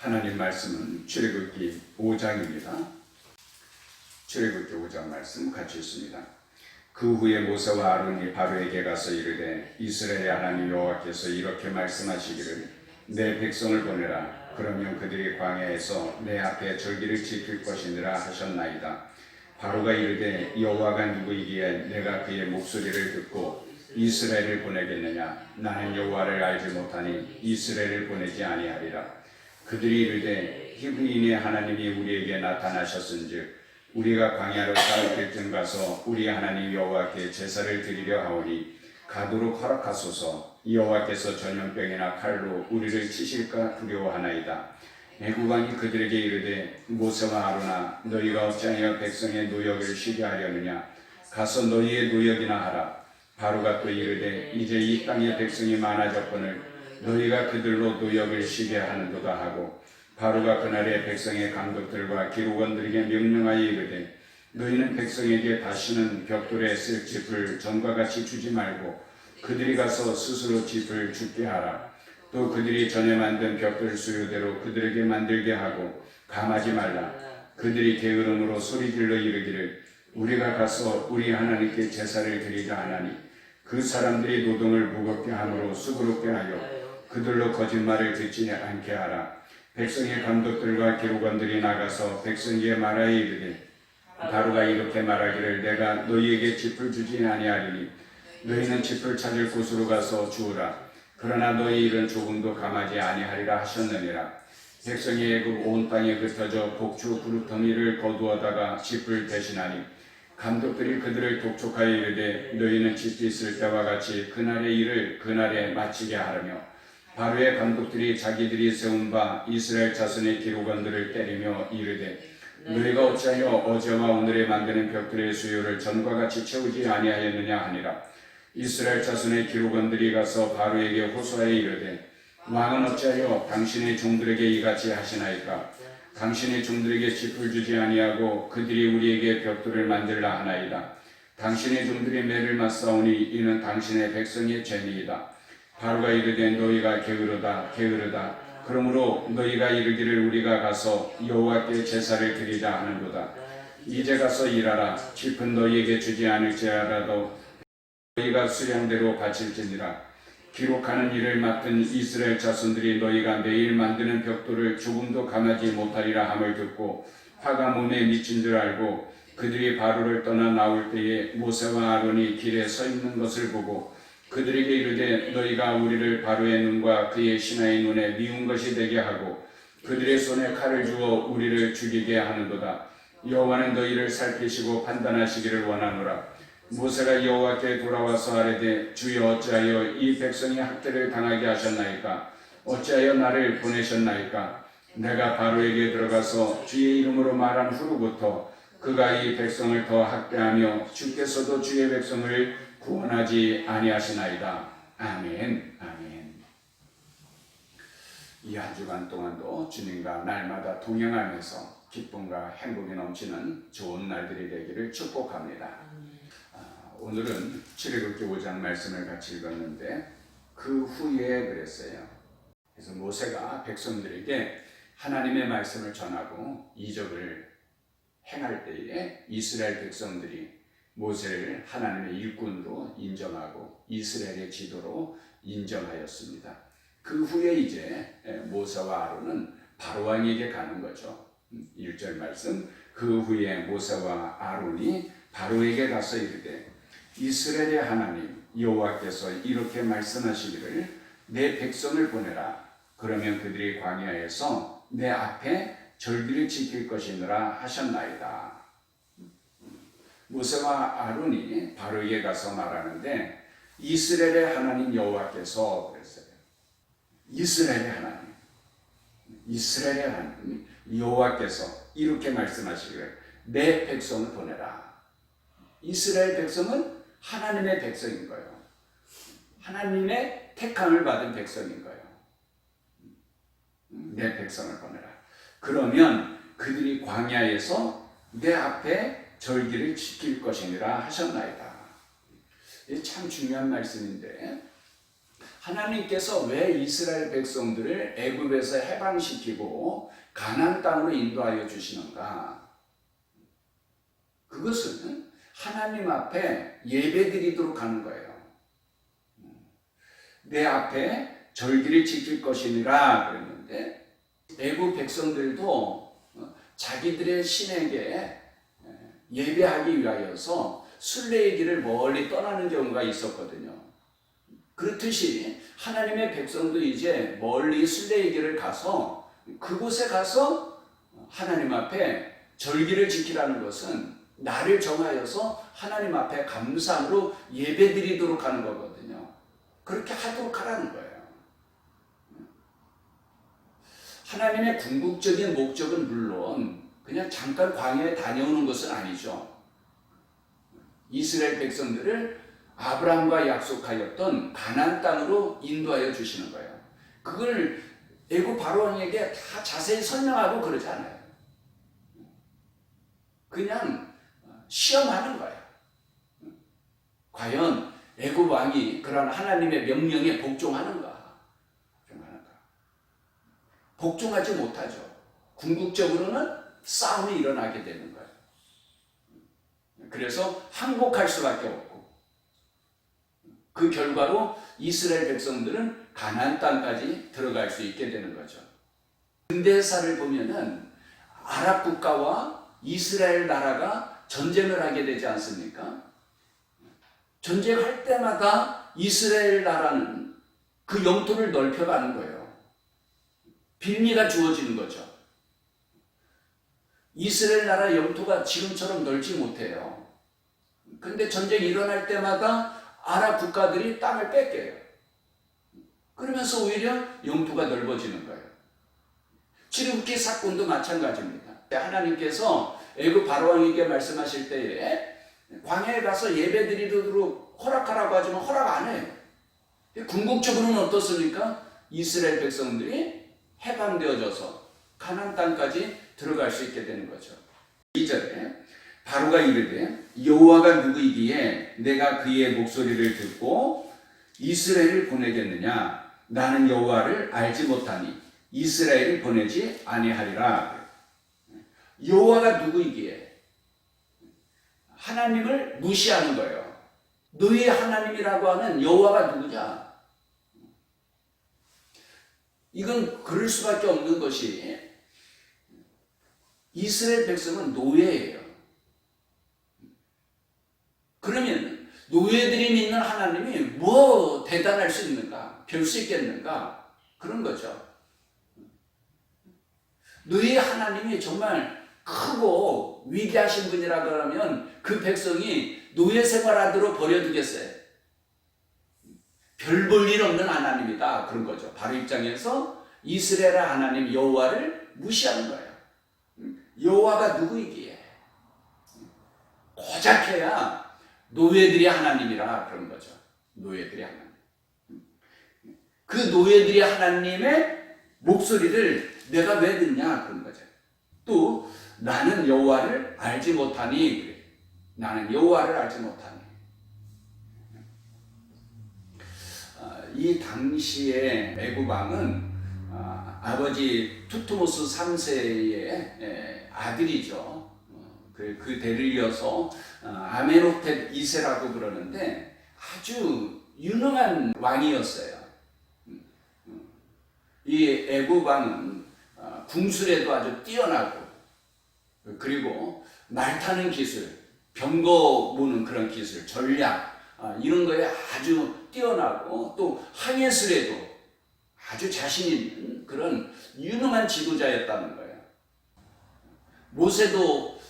하나님 말씀은 출애굽기 5장입니다. 출애굽기 5장 말씀 같이 읽습니다. 그 후에 모세와 아론이 바로에게 가서 이르되 이스라엘의 하나님 여호와께서 이렇게 말씀하시기를 내 백성을 보내라. 그러면 그들이 광야에서 내 앞에 절기를 지킬 것이니라 하셨나이다. 바로가 이르되 여호와가 누구이기에 내가 그의 목소리를 듣고 이스라엘을 보내겠느냐. 나는 여호와를 알지 못하니 이스라엘을 보내지 아니하리라. 그들이 이르되 히브리인의 하나님이 우리에게 나타나셨은즉 우리가 광야로 사흘쯤 가서 우리 하나님 여호와께 제사를 드리려 하오니 가도록 허락하소서. 여호와께서 전염병이나 칼로 우리를 치실까 두려워하나이다. 애국왕이 그들에게 이르되 모세와 아론아 너희가 어찌하여 백성의 노역을 쉬게 하려느냐. 가서 너희의 노역이나 하라. 바로가 또 이르되 이제 이 땅의 백성이 많아졌거늘 너희가 그들로 노역을 쉬게 하는도다 하고 바로가 그날의 백성의 감독들과 기록원들에게 명령하여 이르되 너희는 백성에게 다시는 벽돌에 쓸 짚을 전과 같이 주지 말고 그들이 가서 스스로 짚을 줍게 하라. 또 그들이 전에 만든 벽돌 수요대로 그들에게 만들게 하고 감하지 말라. 그들이 게으름으로 소리질러 이르기를 우리가 가서 우리 하나님께 제사를 드리자 하나니 그 사람들이 노동을 무겁게 함으로 수고롭게 하여 그들로 거짓말을 듣지 않게 하라. 백성의 감독들과 기록원들이 나가서 백성에게 말하여 이르되 바로가 이렇게 말하기를 내가 너희에게 짚을 주지 아니하리니 너희는 짚을 찾을 곳으로 가서 주우라. 그러나 너희 일은 조금도 감하지 아니하리라 하셨느니라. 백성이 애굽 온 땅에 흩어져 복주 그루터미를 거두어다가 짚을 대신하니 감독들이 그들을 독촉하여 이르되 너희는 짚이 있을 때와 같이 그날의 일을 그날에 마치게 하라며 바로의 감독들이 자기들이 세운 바 이스라엘 자손의 기록원들을 때리며 이르되 너희가 어찌하여 어제와 오늘에 만드는 벽돌의 수요를 전과 같이 채우지 아니하였느냐 하니라. 이스라엘 자손의 기록원들이 가서 바로에게 호소하여 이르되 왕은 어찌하여 당신의 종들에게 이같이 하시나이까. 당신의 종들에게 짚을 주지 아니하고 그들이 우리에게 벽돌을 만들라 하나이다. 당신의 종들이 매를 맞사오니 이는 당신의 백성의 죄니이다. 바로가 이르되 너희가 게으르다 게으르다. 그러므로 너희가 이르기를 우리가 가서 여호와께 제사를 드리자 하는도다. 이제 가서 일하라. 짚은 너희에게 주지 않을지라도 너희가 수량대로 바칠지니라. 기록하는 일을 맡은 이스라엘 자손들이 너희가 매일 만드는 벽돌을 조금도 감하지 못하리라 함을 듣고 화가 몸에 미친 줄 알고 그들이 바로를 떠나 나올 때에 모세와 아론이 길에 서 있는 것을 보고 그들에게 이르되 너희가 우리를 바로의 눈과 그의 신하의 눈에 미운 것이 되게 하고 그들의 손에 칼을 주어 우리를 죽이게 하는도다. 여호와는 너희를 살피시고 판단하시기를 원하노라. 모세가 여호와께 돌아와서 아뢰되 주여 어찌하여 이 백성이 학대를 당하게 하셨나이까. 어찌하여 나를 보내셨나이까. 내가 바로에게 들어가서 주의 이름으로 말한 후로부터 그가 이 백성을 더 학대하며 주께서도 주의 백성을 구원하지 아니하시나이다. 아멘. 아멘. 이 한 주간 동안도 주님과 날마다 동행하면서 기쁨과 행복이 넘치는 좋은 날들이 되기를 축복합니다. 오늘은 출애굽기 5장 말씀을 같이 읽었는데 그 후에 그랬어요. 그래서 모세가 백성들에게 하나님의 말씀을 전하고 이적을 행할 때에 이스라엘 백성들이 모세를 하나님의 일꾼으로 인정하고 이스라엘의 지도로 인정하였습니다. 그 후에 이제 모세와 아론은 바로왕에게 가는 거죠. 1절 말씀. 그 후에 모세와 아론이 바로에게 가서 이르되 이스라엘의 하나님 여호와께서 이렇게 말씀하시기를 내 백성을 보내라. 그러면 그들이 광야에서 내 앞에 절기를 지킬 것이니라 하셨나이다. 모세와 아론이 바로에게 가서 말하는데 이스라엘의 하나님 여호와께서 그랬어요. 이스라엘의 하나님 여호와께서 이렇게 말씀하시기를 내 백성을 보내라. 이스라엘 백성은 하나님의 백성인 거예요. 하나님의 택함을 받은 백성인 거예요. 내 백성을 보내라. 그러면 그들이 광야에서 내 앞에 절기를 지킬 것이니라 하셨나이다. 참 중요한 말씀인데 하나님께서 왜 이스라엘 백성들을 애굽에서 해방시키고 가나안 땅으로 인도하여 주시는가? 그것은 하나님 앞에 예배드리도록 하는 거예요. 내 앞에 절기를 지킬 것이니라 그랬는데, 애굽 백성들도 자기들의 신에게 예배하기 위하여서 순례의 길을 멀리 떠나는 경우가 있었거든요. 그렇듯이 하나님의 백성도 이제 멀리 순례의 길을 가서 그곳에 가서 하나님 앞에 절기를 지키라는 것은 나를 정하여서 하나님 앞에 감사함으로 예배드리도록 하는 거거든요. 그렇게 하도록 하라는 거예요. 하나님의 궁극적인 목적은 물론 그냥 잠깐 광야에 다녀오는 것은 아니죠. 이스라엘 백성들을 아브라함과 약속하였던 가나안 땅으로 인도하여 주시는 거예요. 그걸 애굽 바로왕에게 다 자세히 설명하고 그러지 않아요. 그냥 시험하는 거예요. 과연 애굽 왕이 그런 하나님의 명령에 복종하는가? 복종하지 못하죠. 궁극적으로는 싸움이 일어나게 되는 거예요. 그래서 항복할 수밖에 없고, 그 결과로 이스라엘 백성들은 가나안 땅까지 들어갈 수 있게 되는 거죠. 근대사를 보면은 아랍 국가와 이스라엘 나라가 전쟁을 하게 되지 않습니까? 전쟁할 때마다 이스라엘 나라는 그 영토를 넓혀가는 거예요. 빌미가 주어지는 거죠. 이스라엘 나라 영토가 지금처럼 넓지 못해요. 근데 전쟁이 일어날 때마다 아랍 국가들이 땅을 뺏겨요. 그러면서 오히려 영토가 넓어지는 거예요. 출애굽기 사건도 마찬가지입니다. 하나님께서 애굽 바로왕에게 말씀하실 때에 광야에 가서 예배드리도록 허락하라고 하지만 허락 안 해요. 궁극적으로는 어떻습니까? 이스라엘 백성들이 해방되어져서 가나안 땅까지 들어갈 수 있게 되는 거죠. 2절에 바로가 이르되 여호와가 누구이기에 내가 그의 목소리를 듣고 이스라엘을 보내겠느냐? 나는 여호와를 알지 못하니 이스라엘을 보내지 아니하리라. 여호와가 누구이기에? 하나님을 무시하는 거예요. 너희 하나님이라고 하는 여호와가 누구냐? 이건 그럴 수밖에 없는 것이, 이스라엘 백성은 노예예요. 그러면 노예들이 믿는 하나님이 뭐 대단할 수 있는가? 별 수 있겠는가? 그런 거죠. 너희 하나님이 정말 크고 위대하신 분이라 그러면 그 백성이 노예 생활하도록 버려두겠어요? 별 볼 일 없는 하나님이다. 그런 거죠. 바로 입장에서 이스라엘 하나님 여호와를 무시하는 거예요. 여호와가 누구이기에? 고작해야 노예들이 하나님이라 그런 거죠. 노예들이 하나님. 그 노예들이 하나님의 목소리를 내가 왜 듣냐? 그런 거죠. 또 나는 여호와를 알지 못하니 그래. 나는 여호와를 알지 못하니. 이 당시에 애굽 왕은 아버지 투트모스 3세의 아들이죠. 그 대를 이어서 아메노텟 2세라고 그러는데 아주 유능한 왕이었어요. 이 애굽 왕은 궁술에도 아주 뛰어나고, 그리고 말 타는 기술, 병거 모는 그런 기술, 전략, 이런 거에 아주 뛰어나고, 또 항해술에도 아주 자신 있는 그런 유능한 지도자였다는 거예요. 모세도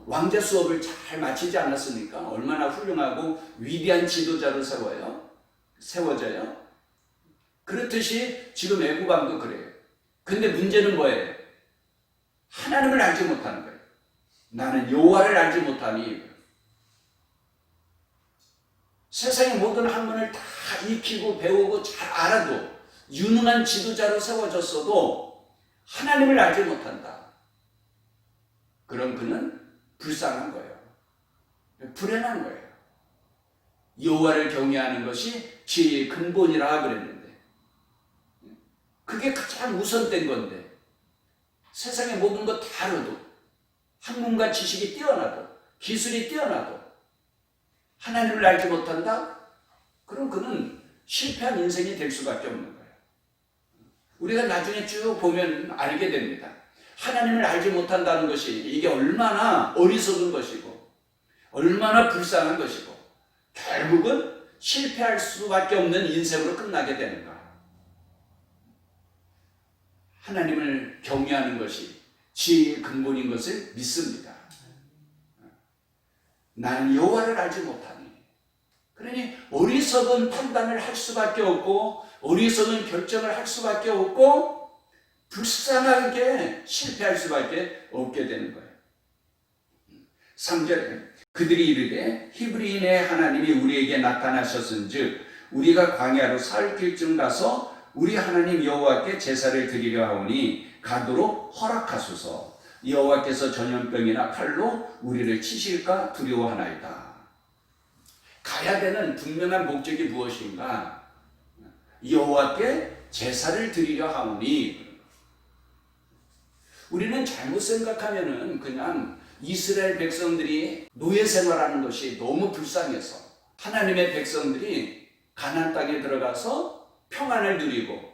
왕자 수업을 잘 마치지 않았습니까? 얼마나 훌륭하고 위대한 지도자로 세워져요? 그렇듯이 지금 애굽 왕도 그래요. 근데 문제는 뭐예요? 하나님을 알지 못하는 거예요. 나는 여호와를 알지 못하니. 세상의 모든 학문을 다 익히고 배우고 잘 알아도, 유능한 지도자로 세워졌어도 하나님을 알지 못한다. 그럼 그는 불쌍한 거예요. 불행한 거예요. 여호와를 경외하는 것이 지혜의 근본이라 그랬는데, 그게 가장 우선된 건데, 세상의 모든 것 다 알아도, 학문과 지식이 뛰어나도, 기술이 뛰어나도 하나님을 알지 못한다? 그럼 그는 실패한 인생이 될 수밖에 없는 거예요. 우리가 나중에 쭉 보면 알게 됩니다. 하나님을 알지 못한다는 것이 이게 얼마나 어리석은 것이고 얼마나 불쌍한 것이고 결국은 실패할 수밖에 없는 인생으로 끝나게 되는가. 하나님을 경외하는 것이 지혜의 근본인 것을 믿습니다. 나는 여호와를 알지 못하니. 그러니 어리석은 판단을 할 수밖에 없고 어리석은 결정을 할 수밖에 없고 불쌍하게 실패할 수밖에 없게 되는 거예요. 3절에 그들이 이르되 히브리인의 하나님이 우리에게 나타나셨은즉 우리가 광야로 사흘 길쯤 가서 우리 하나님 여호와께 제사를 드리려 하오니 가도록 허락하소서. 여호와께서 전염병이나 칼로 우리를 치실까 두려워하나이다. 가야 되는 분명한 목적이 무엇인가? 여호와께 제사를 드리려 하오니. 우리는 잘못 생각하면은 그냥 이스라엘 백성들이 노예 생활하는 것이 너무 불쌍해서 하나님의 백성들이 가나안 땅에 들어가서 평안을 누리고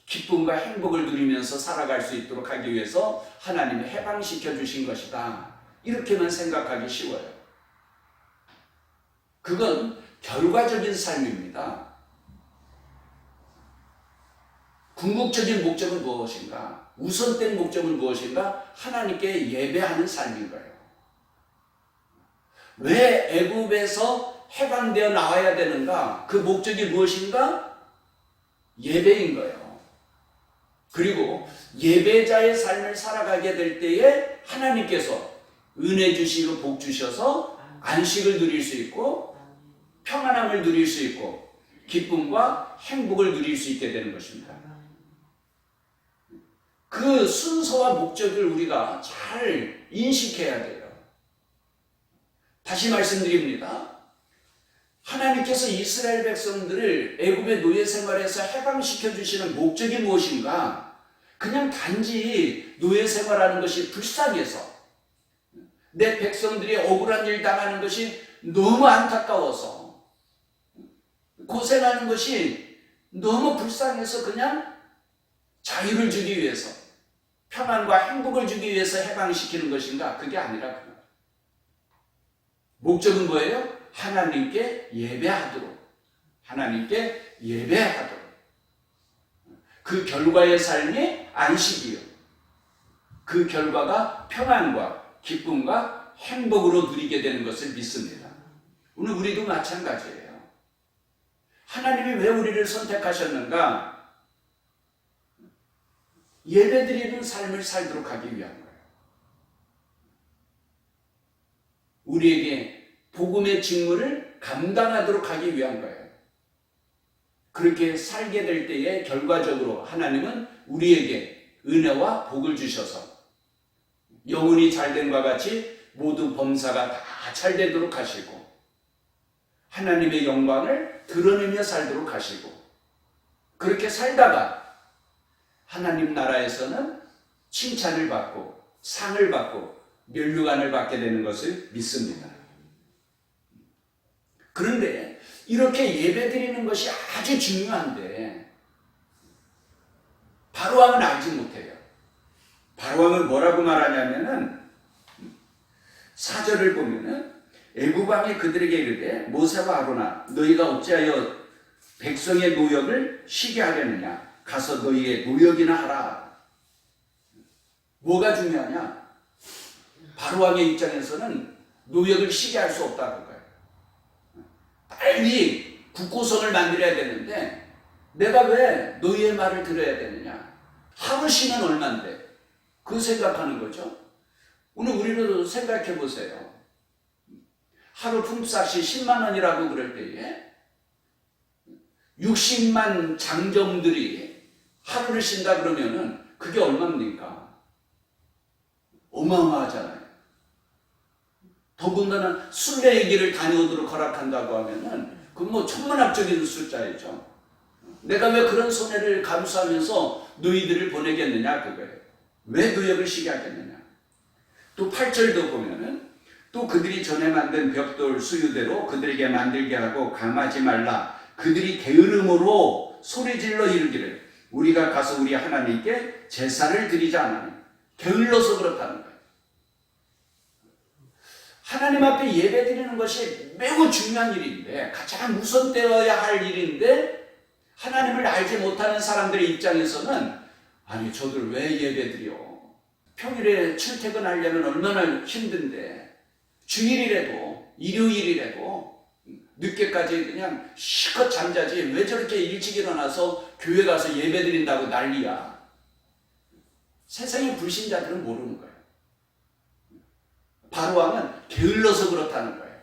기쁨과 행복을 누리면서 살아갈 수 있도록 하기 위해서 하나님이 해방시켜 주신 것이다. 이렇게만 생각하기 쉬워요. 그건 결과적인 삶입니다. 궁극적인 목적은 무엇인가? 우선된 목적은 무엇인가? 하나님께 예배하는 삶인 거예요. 왜 애굽에서 해방되어 나와야 되는가? 그 목적이 무엇인가? 예배인 거예요. 그리고 예배자의 삶을 살아가게 될 때에 하나님께서 은혜 주시고 복 주셔서 안식을 누릴 수 있고 평안함을 누릴 수 있고 기쁨과 행복을 누릴 수 있게 되는 것입니다. 그 순서와 목적을 우리가 잘 인식해야 돼요. 다시 말씀드립니다. 하나님께서 이스라엘 백성들을 애굽의 노예 생활에서 해방시켜 주시는 목적이 무엇인가? 그냥 단지 노예 생활하는 것이 불쌍해서 내 백성들이 억울한 일 당하는 것이 너무 안타까워서 고생하는 것이 너무 불쌍해서 그냥 자유를 주기 위해서 평안과 행복을 주기 위해서 해방시키는 것인가? 그게 아니라 목적은 뭐예요? 하나님께 예배하도록, 하나님께 예배하도록. 그 결과의 삶이 안식이요. 그 결과가 평안과 기쁨과 행복으로 누리게 되는 것을 믿습니다. 오늘 우리도 마찬가지예요. 하나님이 왜 우리를 선택하셨는가? 예배드리는 삶을 살도록 하기 위한 거예요. 우리에게 복음의 직무를 감당하도록 하기 위한 거예요. 그렇게 살게 될 때에 결과적으로 하나님은 우리에게 은혜와 복을 주셔서 영혼이 잘됨과 같이 모두 범사가 다 잘되도록 하시고 하나님의 영광을 드러내며 살도록 하시고 그렇게 살다가 하나님 나라에서는 칭찬을 받고 상을 받고 면류관을 받게 되는 것을 믿습니다. 그런데 이렇게 예배드리는 것이 아주 중요한데 바로왕은 알지 못해요. 바로왕은 뭐라고 말하냐면은 4절을 보면은 애굽 왕이 그들에게 이르되 모세와 아론아 너희가 어찌하여 백성의 노역을 쉬게 하려느냐 가서 너희의 노역이나 하라. 뭐가 중요하냐? 바로왕의 입장에서는 노역을 쉬게 할 수 없다는 거예요. 빨리 국고성을 만들어야 되는데 내가 왜 너희의 말을 들어야 되느냐? 하루 쉬면 얼만데? 그 생각하는 거죠. 오늘 우리도 생각해 보세요. 하루 품삯이 10만 원이라고 그럴 때에 60만 장정들이 하루를 쉰다 그러면은 그게 얼마입니까? 어마어마하잖아요. 더군다나 순례의 길을 다녀오도록 허락한다고 하면은 그건 뭐 천문학적인 숫자이죠. 내가 왜 그런 손해를 감수하면서 너희들을 보내겠느냐 그거예요. 왜 노역을 쉬게 하겠느냐. 또 8절도 보면은 또 그들이 전에 만든 벽돌 수유대로 그들에게 만들게 하고 강하지 말라. 그들이 게으름으로 소리질러 이르기를 우리가 가서 우리 하나님께 제사를 드리지 않으니 게을러서 그렇다는 거예요. 하나님 앞에 예배 드리는 것이 매우 중요한 일인데 가장 우선되어야 할 일인데 하나님을 알지 못하는 사람들의 입장에서는 아니 저들 왜 예배 드려? 평일에 출퇴근하려면 얼마나 힘든데 주일이라도 일요일이라도 늦게까지 그냥 실컷 잠자지 왜 저렇게 일찍 일어나서 교회 가서 예배 드린다고 난리야. 세상의 불신자들은 모르는 거예요. 바로왕은 게을러서 그렇다는 거예요.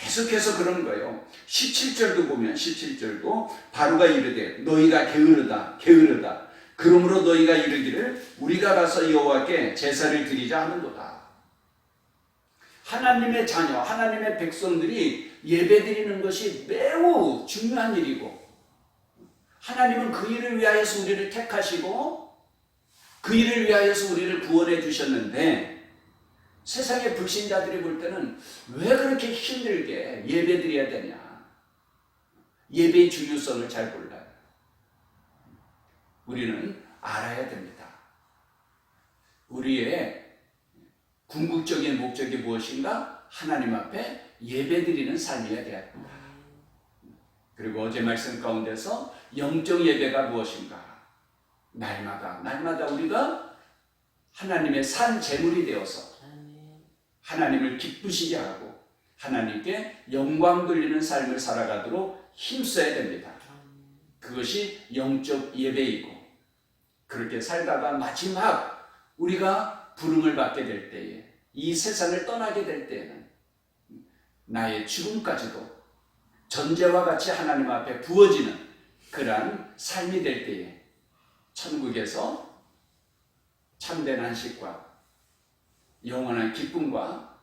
계속해서 그런 거예요. 17절도 보면 17절도 바로가 이르되 너희가 게으르다 게으르다 그러므로 너희가 이르기를 우리가 가서 여호와께 제사를 드리자 하는도다. 하나님의 자녀 하나님의 백성들이 예배드리는 것이 매우 중요한 일이고 하나님은 그 일을 위하여서 우리를 택하시고 그 일을 위하여서 우리를 구원해 주셨는데 세상의 불신자들이 볼 때는 왜 그렇게 힘들게 예배드려야 되냐. 예배의 중요성을 잘 몰라요. 우리는 알아야 됩니다. 우리의 궁극적인 목적이 무엇인가? 하나님 앞에 예배드리는 삶이어야 됩니다. 그리고 어제 말씀 가운데서 영적 예배가 무엇인가? 날마다 우리가 하나님의 산 제물이 되어서 하나님을 기쁘시게 하고 하나님께 영광 돌리는 삶을 살아가도록 힘써야 됩니다. 그것이 영적 예배이고 그렇게 살다가 마지막 우리가 부름을 받게 될 때에 이 세상을 떠나게 될 때에는 나의 죽음까지도 전제와 같이 하나님 앞에 부어지는 그러한 삶이 될 때에 천국에서 참된 안식과 영원한 기쁨과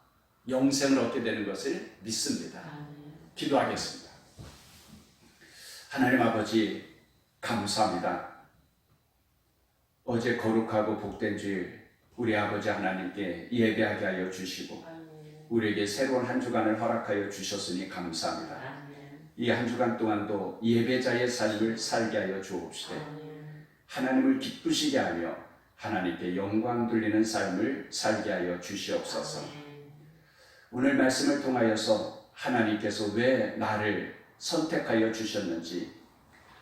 영생을 얻게 되는 것을 믿습니다. 기도하겠습니다. 하나님 아버지 감사합니다. 어제 거룩하고 복된 주일 우리 아버지 하나님께 예배하게 하여 주시고 우리에게 새로운 한 주간을 허락하여 주셨으니 감사합니다. 이 한 주간 동안도 예배자의 삶을 살게 하여 주옵시되 하나님을 기쁘시게 하며 하나님께 영광 돌리는 삶을 살게 하여 주시옵소서. 오늘 말씀을 통하여서 하나님께서 왜 나를 선택하여 주셨는지,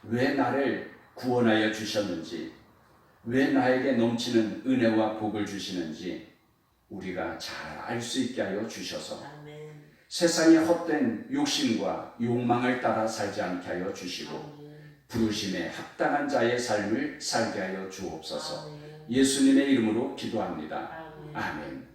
왜 나를 구원하여 주셨는지, 왜 나에게 넘치는 은혜와 복을 주시는지 우리가 잘 알 수 있게 하여 주셔서 세상의 헛된 욕심과 욕망을 따라 살지 않게 하여 주시고 부르심에 합당한 자의 삶을 살게 하여 주옵소서. 예수님의 이름으로 기도합니다. 아멘.